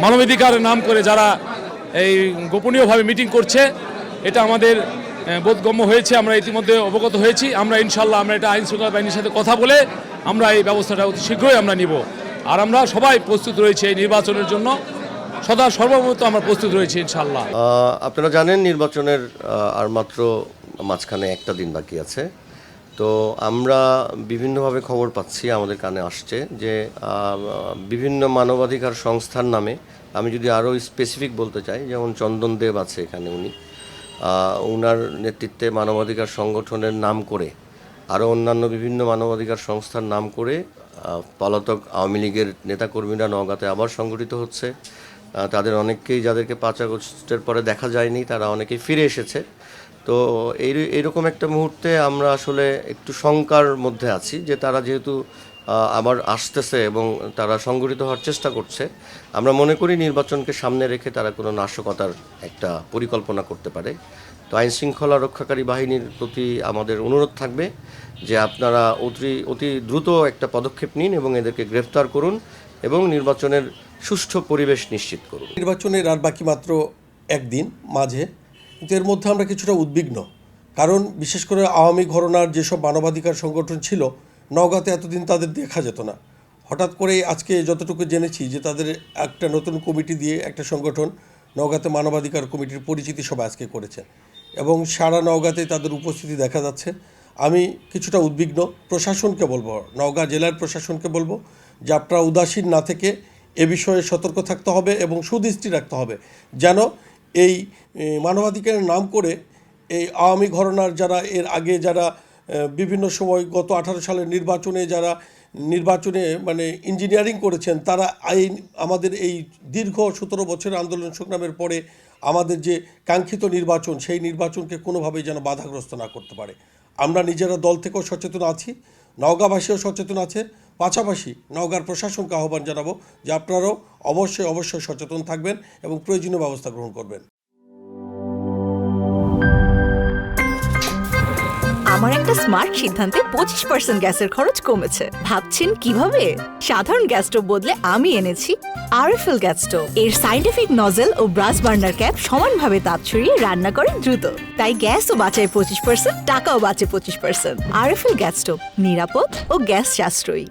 মানবাধিকারের নাম করে যারা এই গোপনীয়ভাবে মিটিং করছে, এটা আমাদের বোধগম্য হয়েছে। আমরা ইতিমধ্যে অবগত হয়েছি। আমরা ইনশাল্লাহ আমরা এটা আইন শৃঙ্খলা বাহিনীর সাথে কথা বলে আমরা এই ব্যবস্থাটা অতি শীঘ্রই আমরা নিব। আর আমরা সবাই প্রস্তুত রয়েছি এই নির্বাচনের জন্য, সর্বমত আমরা প্রস্তুত রয়েছি ইনশাল্লাহ। আপনারা জানেন নির্বাচনের আর মাত্র মাঝখানে একটা দিন বাকি আছে। তো আমরা বিভিন্নভাবে খবর পাচ্ছি, আমাদের কানে আসছে যে বিভিন্ন মানবাধিকার সংস্থার নামে, আমি যদি আরও স্পেসিফিক বলতে চাই, যেমন চন্দন দেব আছে এখানে, উনার নেতৃত্বে মানবাধিকার সংগঠনের নাম করে আরও অন্যান্য বিভিন্ন মানবাধিকার সংস্থার নাম করে পলাতক আওয়ামী লীগের নেতাকর্মীরা নওগাঁতে আবার সংগঠিত হচ্ছে। তাদের অনেককেই, যাদেরকে 5 আগস্টের পরে দেখা যায়নি, তারা অনেকেই ফিরে এসেছে। তো এইরকম একটা মুহূর্তে আমরা আসলে একটু শঙ্কার মধ্যে আছি যে তারা যেহেতু আবার আসতেছে এবং তারা সংগঠিত হওয়ার চেষ্টা করছে, আমরা মনে করি নির্বাচনকে সামনে রেখে তারা কোনো নাশকতার একটা পরিকল্পনা করতে পারে। তো আইন শৃঙ্খলা রক্ষাকারী বাহিনীর প্রতি আমাদের অনুরোধ থাকবে যে আপনারা অতি দ্রুত একটা পদক্ষেপ নিন এবং এদেরকে গ্রেফতার করুন এবং নির্বাচনের সুষ্ঠু পরিবেশ নিশ্চিত করুন। নির্বাচনের আর বাকি মাত্র একদিন মাঝে, কিন্তু এর মধ্যে আমরা কিছুটা উদ্বিগ্ন, কারণ বিশেষ করে আওয়ামী ঘরানার যেসব মানবাধিকার সংগঠন ছিল নওগাঁতে এতদিন তাদের দেখা যেত না। হঠাৎ করে আজকে যতটুকু জেনেছি যে তাদের একটা নতুন কমিটি দিয়ে একটা সংগঠন নওগাঁতে মানবাধিকার কমিটির পরিচিতি সভা আজকে করেছে এবং সারা নওগাঁতে তাদের উপস্থিতি দেখা যাচ্ছে। আমি কিছুটা উদ্বিগ্ন। প্রশাসনকে বলবো, নওগাঁ জেলার প্রশাসনকে বলবো যে আপনারা উদাসীন না থেকে এ বিষয়ে সতর্ক থাকতে হবে এবং সুদৃষ্টি রাখতে হবে, যেন এই মানবাধিকারের নাম করে এই আওয়ামী ঘরানার যারা এর আগে যারা বিভিন্ন সময় গত 18 সালের নির্বাচনে মানে ইঞ্জিনিয়ারিং করেছেন, তারা আমাদের এই দীর্ঘ 17 বছরের আন্দোলন সংগ্রামের পরে আমাদের যে কাঙ্ক্ষিত নির্বাচন, সেই নির্বাচনকে কোনোভাবেই যেন বাধাগ্রস্ত না করতে পারে। আমরা নিজেরা দল থেকেও সচেতন আছি, নওগাঁবাসীও সচেতন আছে, পাশাপাশি নওগাঁর প্রশাসনকে আহ্বান জানাবো যে আপনারাও অবশ্যই সচেতন থাকবেন এবং প্রয়োজনীয় ব্যবস্থা গ্রহণ করবেন। আমার একটা স্মার্ট সিদ্ধান্তে 25% গ্যাসের খরচ কমেছে। ভাবছেন কিভাবে? সাধারণ গ্যাস স্টোভ বদলে আমি এনেছি আরএফএল গ্যাস স্টোভ। এর সাইন্টিফিক নজল ও ব্রাস বার্নার ক্যাপ সমানভাবে তাপ ছড়িয়ে রান্না করে দ্রুত, তাই গ্যাসও বাঁচায় 25%, টাকাও বাঁচে 25%। আরএফএল গ্যাস স্টোভ, নিরাপদ ও গ্যাস সাশ্রয়ী।